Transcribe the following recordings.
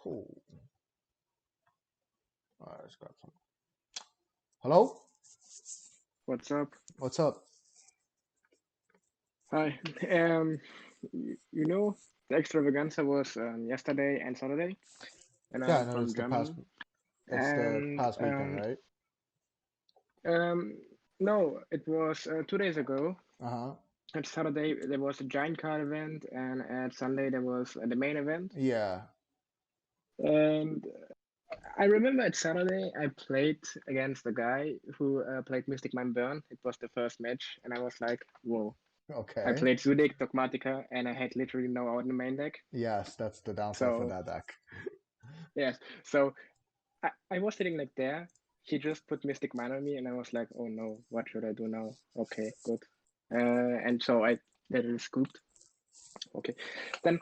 Cool. All right, let's grab some. Hello? What's up? What's up? Hi. You know, the extravaganza was yesterday and Saturday, and Yeah, I'm I know from Germany. it's the And past weekend, right? um, no, it was 2 days ago. Uh-huh. At Saturday there was a giant car event, and at Sunday there was the main event. Yeah. And I remember at Saturday I played against a guy who played Mystic Mind Burn. It was the first match, and I was like, whoa. I Okay. played Zudek, Dogmatica, and I had literally no out in the main deck. Yes, that's the downside for So that deck. yes, so I was sitting like there. He just put Mystic Man on me, and I was like, oh no, what should I do now? Okay, good. And so I literally scooped. Okay, then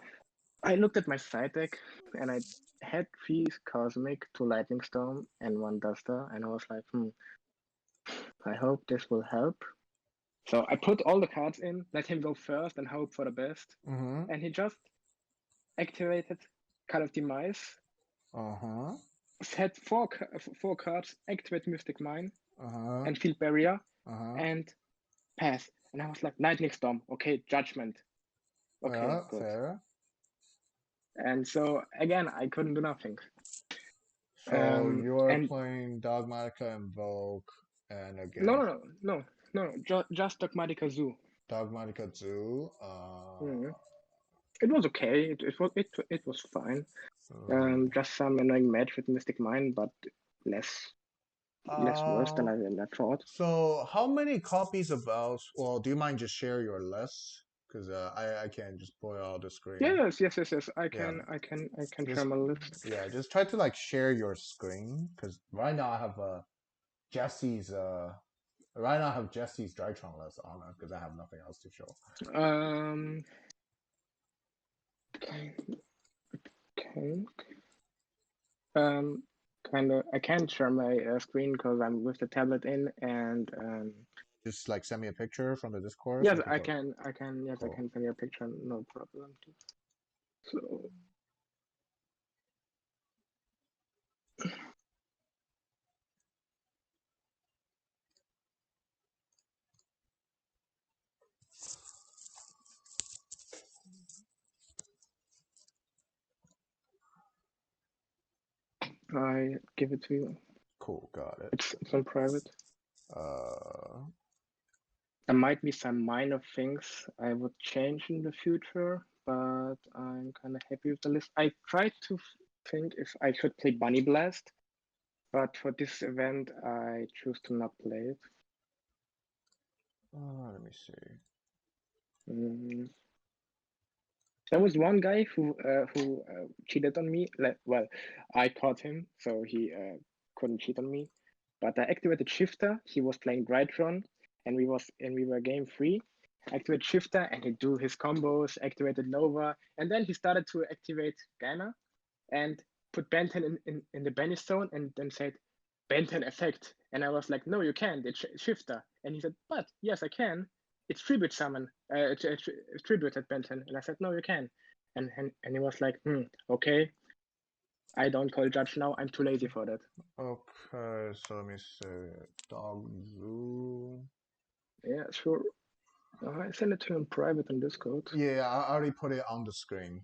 I looked at my side deck, and I had 3 Cosmic, 2 Lightning Storm, and 1 Duster, and I was like, I hope this will help. So I put all the cards in, let him go first, and hope for the best. Mm-hmm. And he just activated Call of Demise, Uh-huh. had four cards, activate Mystic Mine, Uh-huh. and Field Barrier, Uh-huh. and pass. And I was like, Lightning Storm, okay, Judgment. Okay, Yeah, good. fair. And so again, I couldn't do nothing. So you're And playing Dogmatica Invoke and no, against no, no, no, no, just Dogmatica Zoo. Dogmatica Zoo. Mhm. It was okay. It was fine. Uh, Just some annoying match with Mystic Mine, but less less worse uh, than I thought. so how many copies of Bells? Well, do you mind just share your list? Because I can't just pull it out the screen. Yes. Yeah, I can share just my list. yeah, just try to like share your screen. Because right now I have Jesse's right now I have Jesse's Drytron list on it because I have nothing else to show. Um, okay. Um, kind of. I can't share my screen because I'm with the tablet in, and Just like send me a picture from the Discord so yes, I can I put. can. Yes, I Cool. can send you a picture. No problem. So I give it to you. Cool, got it. It's on private. Uh, There might be some minor things I would change in the future, but I'm kind of happy with the list. I tried to think if I should play Bunny Blast, but for this event, I choose to not play it. let me see. Mm. There was one guy who cheated on me. Well, I caught him, so he couldn't cheat on me. But I activated Shifter. He was playing Brightron, and we were game 3. Activate Shifter, and he do his combos. Activated Nova, and then he started to activate Gamma, and put Benten in the Banish zone, and then said Benten effect. And I was like, no, you can't. It's Shifter. And he said, but yes, I can. It's tribute summon. It's tribute at Benten. And I said, no, you can. And he was like, okay. I don't call judge now. I'm too lazy for that. Okay, so let me see. Dog Zoo. Yeah, sure. I send it to you in private on Discord. Yeah, I already put it on the screen.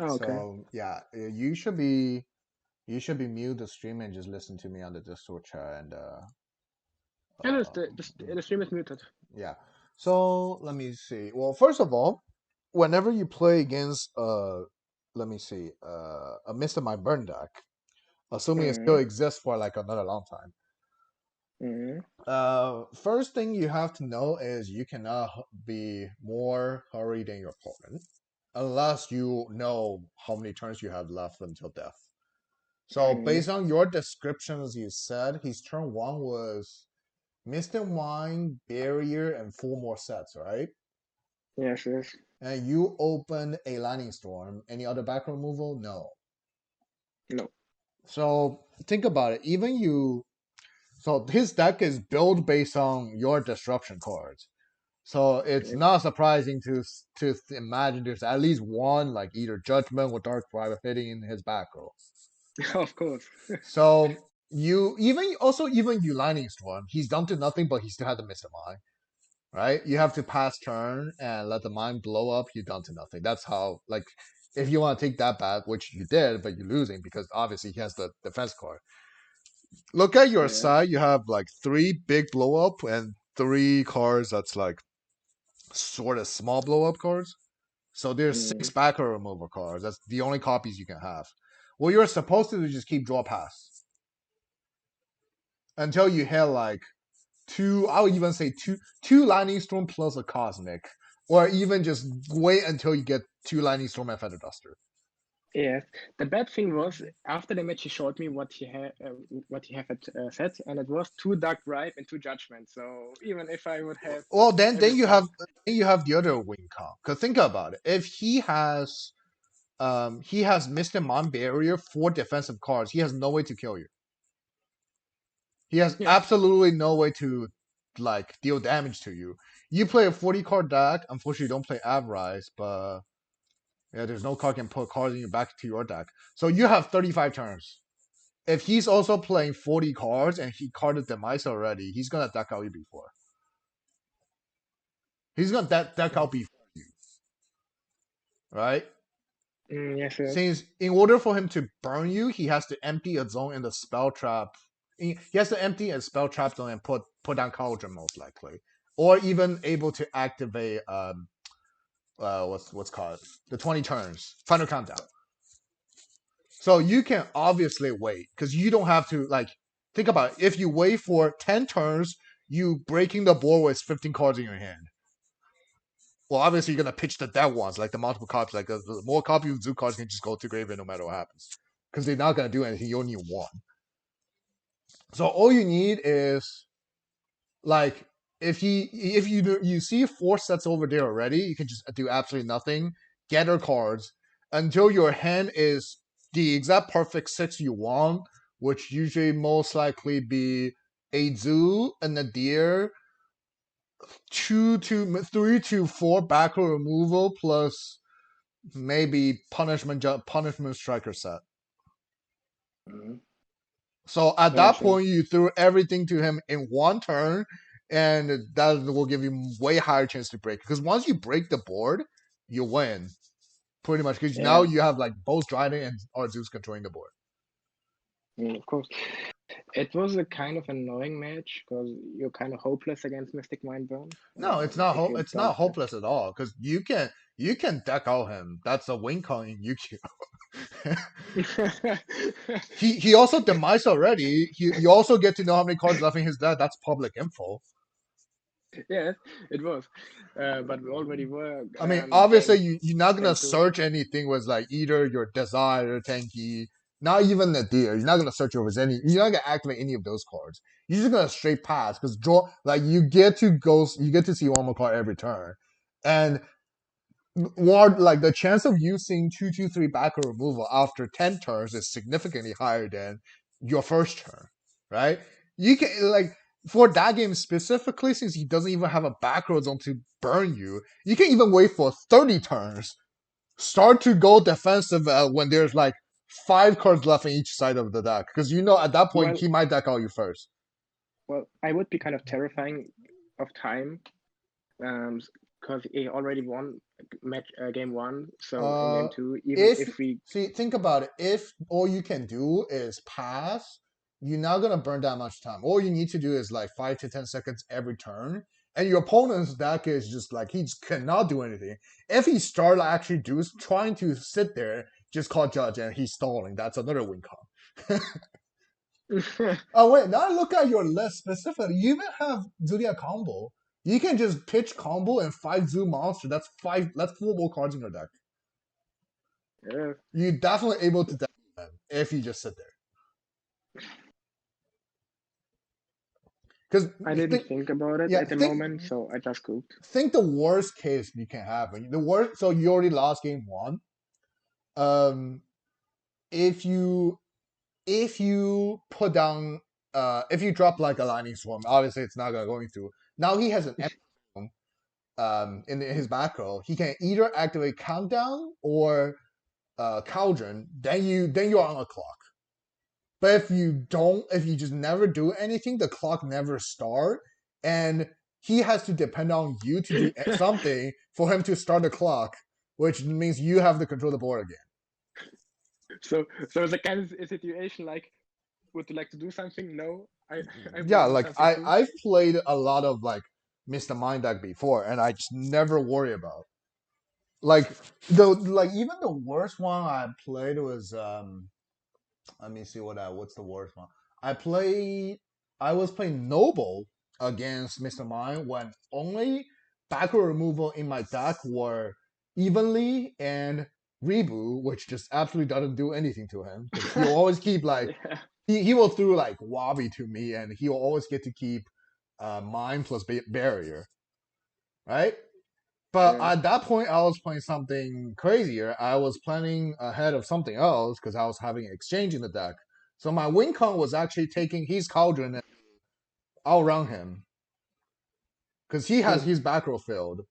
Oh, okay. So yeah, you should be mute the stream and just listen to me on the Discord chat and And uh the stream is muted. yeah. So let me see. Well, first of all, whenever you play against let me see, a Mr. My Burn deck, assuming it still Mm-hmm. exists for like another long time. Mm-hmm. First thing you have to know is you cannot be more hurried than your opponent unless you know how many turns you have left until death. So Mm-hmm. based on your descriptions, you said his turn one was Mystic Wine, Barrier, and 4 more sets, right? Yes. And you opened a Lightning Storm. Any other back removal? No. No. So think about it. Even you, so his deck is built based on your disruption cards. So it's Okay. not surprising to imagine there's at least one like either Judgment or Dark Private hitting in his back row. Of course. So you even you Lightning Storm, he's done to nothing, but he still had to miss the mine, right? You have to pass turn and let the mine blow up. You done to nothing. That's how like if you want to take that back, which you did, but you're losing because obviously he has the defense card. Look at your Yeah. side. You have like three big blow up and three cards that's like sort of small blow up cards. So there's six Mm, backer removal cards. That's the only copies you can have. What you're supposed to do is just keep draw pass until you hit like two. I would even say two Lightning Storm plus a Cosmic, or even just wait until you get two Lightning Storm and Feather Duster. yes. The bad thing was after the match he showed me what he had said, and it was two Dark Bribe and two Judgment. So even if I would have Well, then everything, you have the other wing comp. Cause think about it. If he has Mr. Mind Barrier for defensive cards, he has no way to kill you. He has yeah, absolutely no way to like deal damage to you. You play a 40 card deck. Unfortunately, you don't play Avrise, but yeah, there's no card can put cards in your back to your deck. So you have 35 turns. If he's also playing 40 cards and he carded Demise already, he's gonna deck out you before. He's gonna deck out before you, right? yes, yes, Since in order for him to burn you, he has to empty a zone in the spell trap. He has to empty a spell trap zone and put down Cauldron most likely, or even able to activate what's called the 20 turns final countdown. So you can obviously wait because you don't have to like think about it. If you wait for 10 turns, you breaking the board with 15 cards in your hand. Well, obviously you're gonna pitch the dead ones, like the multiple copies. Like the more copies of Zoo cards can just go to graveyard no matter what happens, because they're not gonna do anything. You only need one. So all you need is like if you see four sets over there already, you can just do absolutely nothing. Gather cards until your hand is the exact perfect six you want, which usually most likely be a zoo, a nadir, 3 to 4 back row removal plus maybe punishment striker set. mm, So at yeah, I that see. point, you threw everything to him in one turn, and that will give you way higher chance to break. Because once you break the board, you win pretty much. Because now Yeah, you have like both Dryden and Arzeus controlling the board. of course. It was a kind of annoying match because you're kind of hopeless against Mystic Mind Burn. No, it's not. If you It's not don't have. hopeless at all. Because you can deck out him. That's a win con in UQ. he also demise already. You also get to know how many cards left in his deck. That's public info. Yes, it was. But we already were I mean, obviously, game you're not gonna game two. search anything with like either your desire, tanky, not even the deer. You're not gonna search over any. You're not gonna activate any of those cards. You're just gonna straight pass because draw. Like you get to see one more card every turn, and more like the chance of you seeing 2/2/3 backer removal after 10 turns is significantly higher than your first turn, right? You can like for that game specifically, since he doesn't even have a back row zone to burn you, you can even wait for 30 turns. Start to go defensive when there's like 5 cards left in each side of the deck, because you know at that point Well, he might deck out you first. I would be kind of terrifying of time, because he already won match game one. So in game Uh, two, even if if we, see, think about it. If all you can do is pass, you're not gonna burn that much time. All you need to do is like 5 to 10 seconds every turn, and your opponent's deck is just like he just cannot do anything. If he start actually trying to sit there, just call judge and he's stalling. That's another win con. Oh wait, now I look at your list specifically. You even have Zodiac combo. You can just pitch combo and 5 zoo monster. That's five. That's 4 more cards in your deck. uh, You're definitely able to deck them if you just sit there. Because I didn't think, think about it yeah, at the think moment, so I just cooked. think the worst case you can have. The worst. So you already lost game one. Um, if you put down, if you drop like a lightning swarm, obviously it's not gonna go through. Now he has an empty zone. in his macro, he can either activate countdown or cauldron. Then you're on a clock. But if you don't, if you just never do anything, the clock never start, and he has to depend on you to do something for him to start the clock, which means you have to control the board again. So it's a kind of a situation like, would you like to do something? No, I want Yeah, to do like something I too. I've played a lot of like Mr. Mind deck before, and I just never worry about like even the worst one I played was let me see what's the worst one. I played I was playing Noble against Mr. Mime when only backward removal in my deck were evenly and reboot, which just absolutely doesn't do anything to him because he'll always keep like Yeah, he will throw like Wabi to me and he'll always get to keep mine plus barrier, right? But yeah. at that point, I was playing something crazier. I was planning ahead of something else because I was having an exchange in the deck. So my win con was actually taking his cauldron and outrun him because he has Hmm. his back row filled.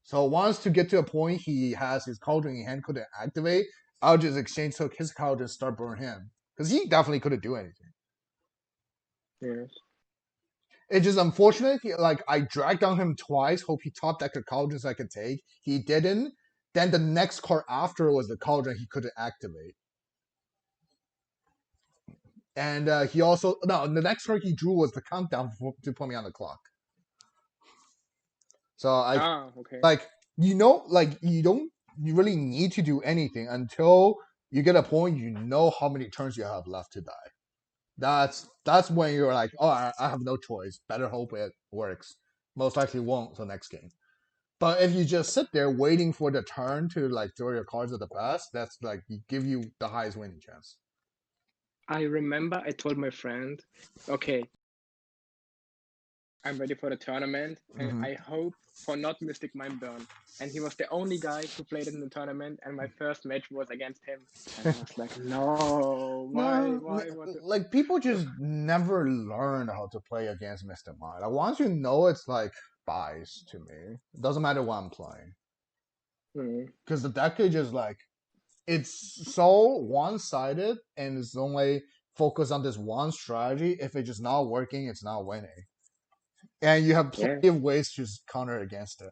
So once to get to a point he has his cauldron in hand couldn't activate, I'll just exchange took his cauldron start burn him because he definitely couldn't do anything. Yes. It's just unfortunate. Like I dragged down him twice, hope he top decked a cauldron so I could take. He didn't. Then the next card after was the cauldron he couldn't activate. And he also no the next card he drew was the countdown to put me on the clock. So Ah, okay. like like you really need to do anything until you get a point you know how many turns you have left to die. That's when you're like, oh, I have no choice. Better hope it works. Most likely won't. So next game. But if you just sit there waiting for the turn to like throw your cards at the best, that's like give you the highest winning chance. I remember I told my friend, okay, I'm ready for the tournament, and Mm-hmm. I hope for not Mystic Mind Burn. And he was the only guy who played it in the tournament, and my first match was against him. And I was like, no, No, why, what the... like people just never learn how to play against Mr. Mind. Like once you know, it's like buys to me. It doesn't matter what I'm playing Hmm. because the deck is just like it's so one-sided and it's only focused on this one strategy. If it's just not working, it's not winning, and you have Yeah. plenty of ways to just counter against it.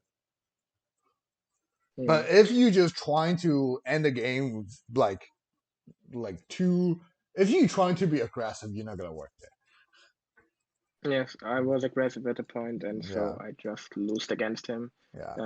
Hmm. But if you just trying to end the game with like two, if you trying to be aggressive, you're not gonna work Yes, I was aggressive at the point, and there. so Yeah, I just lost against him. yeah.